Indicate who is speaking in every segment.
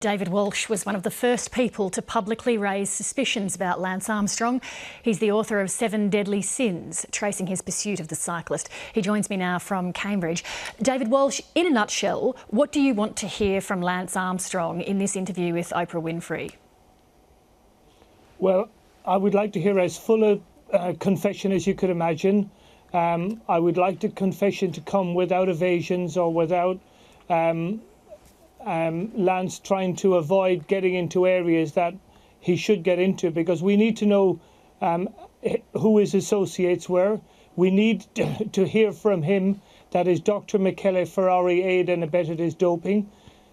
Speaker 1: David Walsh was one of the first people to publicly raise suspicions about Lance Armstrong. He's the author of 7 Deadly Sins, tracing his pursuit of the cyclist. He joins me now from Cambridge. David Walsh, in a nutshell, what do you want to hear from Lance Armstrong in this interview with Oprah Winfrey?
Speaker 2: Well, I would like to hear as full a confession as you could imagine. I would like the confession to come without evasions or without Lance trying to avoid getting into areas that he should get into, because we need to know who his associates were. We need to hear from him that his Dr. Michele Ferrari aided and abetted his doping.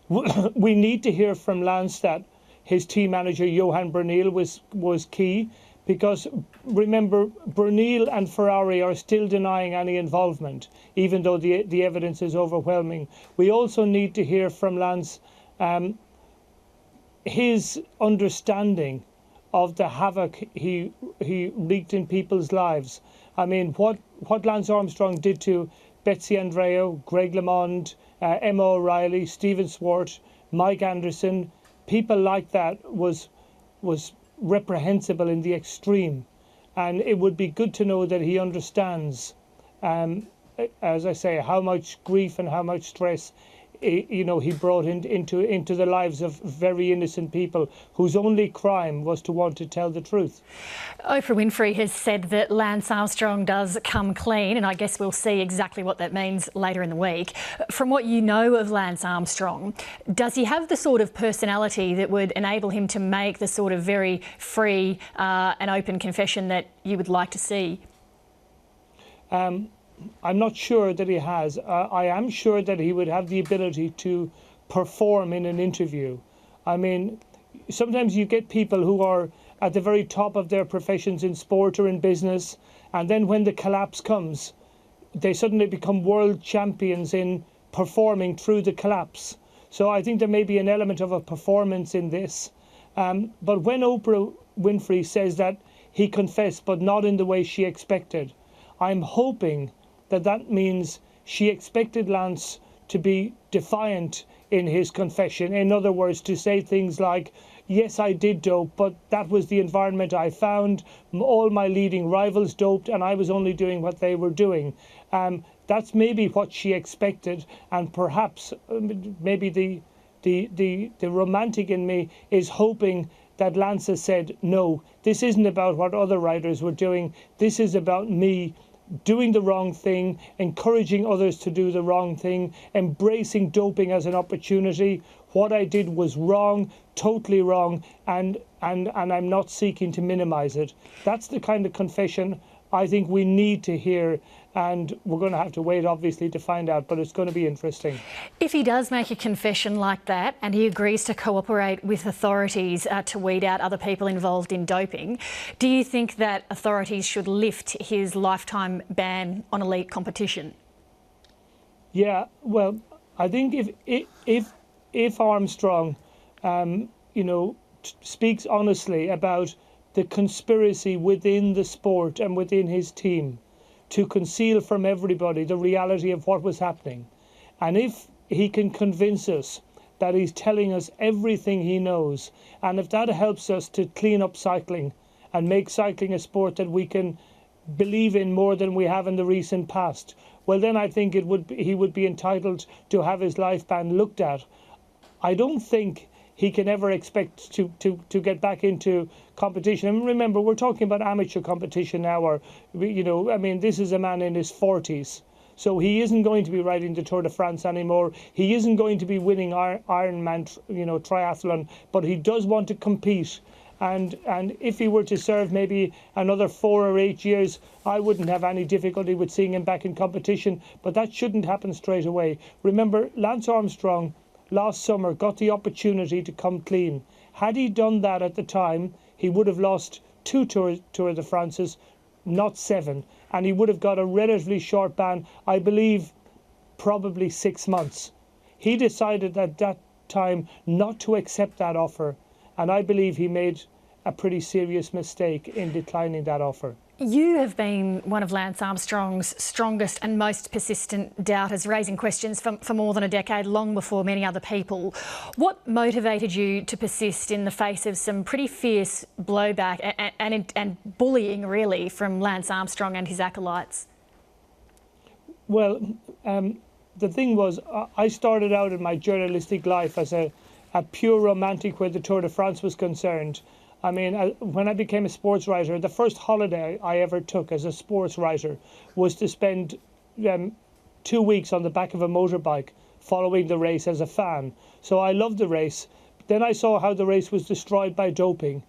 Speaker 2: We need to hear from Lance that his team manager Johan Bernil was key, because remember, Bernil and Ferrari are still denying any involvement, even though the evidence is overwhelming. We also need to hear from Lance his understanding of the havoc he wreaked in people's lives. I mean, what Lance Armstrong did to Betsy Andreu, Greg LeMond, Emma O'Reilly, Stephen Swart, Mike Anderson, people like that was reprehensible in the extreme, and it would be good to know that he understands, as I say, how much grief and how much stress he brought into the lives of very innocent people whose only crime was to want to tell the truth.
Speaker 1: Oprah Winfrey has said that Lance Armstrong does come clean, and I guess we'll see exactly what that means later in the week. From what you know of Lance Armstrong, does he have the sort of personality that would enable him to make the sort of very free and open confession that you would like to see?
Speaker 2: I'm not sure that he has. I am sure that he would have the ability to perform in an interview. I mean, sometimes you get people who are at the very top of their professions in sport or in business, and then when the collapse comes, they suddenly become world champions in performing through the collapse. So I think there may be an element of a performance in this. But when Oprah Winfrey says that he confessed, but not in the way she expected, I'm hoping that means she expected Lance to be defiant in his confession. In other words, to say things like, yes, I did dope, but that was the environment I found. All my leading rivals doped, and I was only doing what they were doing. That's maybe what she expected, and perhaps maybe the romantic in me is hoping that Lance has said, no, this isn't about what other riders were doing. This is about me doing the wrong thing, encouraging others to do the wrong thing, embracing doping as an opportunity. What I did was wrong, totally wrong, and I'm not seeking to minimize it. That's the kind of confession I think we need to hear, and we're going to have to wait, obviously, to find out, but it's going to be interesting.
Speaker 1: If he does make a confession like that and he agrees to cooperate with authorities to weed out other people involved in doping, do you think that authorities should lift his lifetime ban on elite competition?
Speaker 2: Yeah, well, I think if Armstrong, speaks honestly about the conspiracy within the sport and within his team to conceal from everybody the reality of what was happening, and if he can convince us that he's telling us everything he knows, and if that helps us to clean up cycling and make cycling a sport that we can believe in more than we have in the recent past, well, then I think he would be entitled to have his life ban looked at. I don't think he can ever expect to get back into competition. And remember, we're talking about amateur competition now, or, I mean, this is a man in his 40s. So he isn't going to be riding the Tour de France anymore. He isn't going to be winning Ironman, triathlon, but he does want to compete. And if he were to serve maybe another 4 or 8 years, I wouldn't have any difficulty with seeing him back in competition, but that shouldn't happen straight away. Remember, Lance Armstrong last summer got the opportunity to come clean. Had he done that at the time, he would have lost 2 Tour de France's, not 7, and he would have got a relatively short ban, I believe probably 6 months. He decided at that time not to accept that offer, and I believe he made a pretty serious mistake in declining that offer.
Speaker 1: You have been one of Lance Armstrong's strongest and most persistent doubters, raising questions for more than a decade, long before many other people. What motivated you to persist in the face of some pretty fierce blowback and bullying, really, from Lance Armstrong and his acolytes?
Speaker 2: Well, the thing was, I started out in my journalistic life as a pure romantic where the Tour de France was concerned. I mean, when I became a sports writer, the first holiday I ever took as a sports writer was to spend 2 weeks on the back of a motorbike following the race as a fan. So I loved the race. Then I saw how the race was destroyed by doping.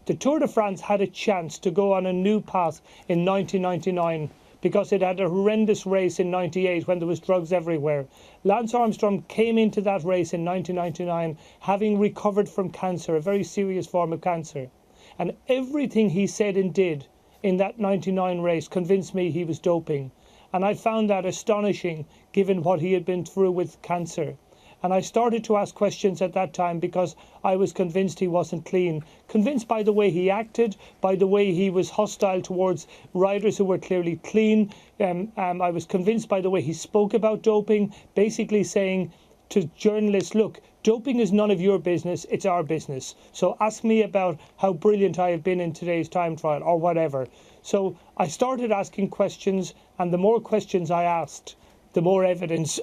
Speaker 2: The Tour de France had a chance to go on a new path in 1999 because it had a horrendous race in 98 when there was drugs everywhere. Lance Armstrong came into that race in 1999 having recovered from cancer, a very serious form of cancer. And everything he said and did in that 99 race convinced me he was doping. And I found that astonishing given what he had been through with cancer. And I started to ask questions at that time because I was convinced he wasn't clean. Convinced by the way he acted, by the way he was hostile towards riders who were clearly clean. I was convinced by the way he spoke about doping, basically saying to journalists, look, doping is none of your business, it's our business. So ask me about how brilliant I have been in today's time trial or whatever. So I started asking questions, and the more questions I asked, the more evidence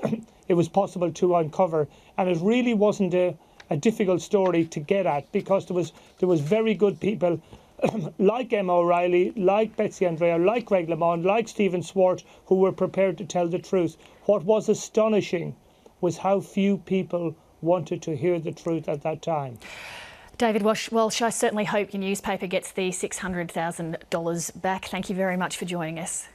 Speaker 2: it was possible to uncover. And it really wasn't a difficult story to get at because there was very good people like Emma O'Reilly, like Betsy Andrea, like Greg LeMond, like Stephen Swart, who were prepared to tell the truth. What was astonishing was how few people wanted to hear the truth at that time.
Speaker 1: David Walsh, I certainly hope your newspaper gets the $600,000 back. Thank you very much for joining us.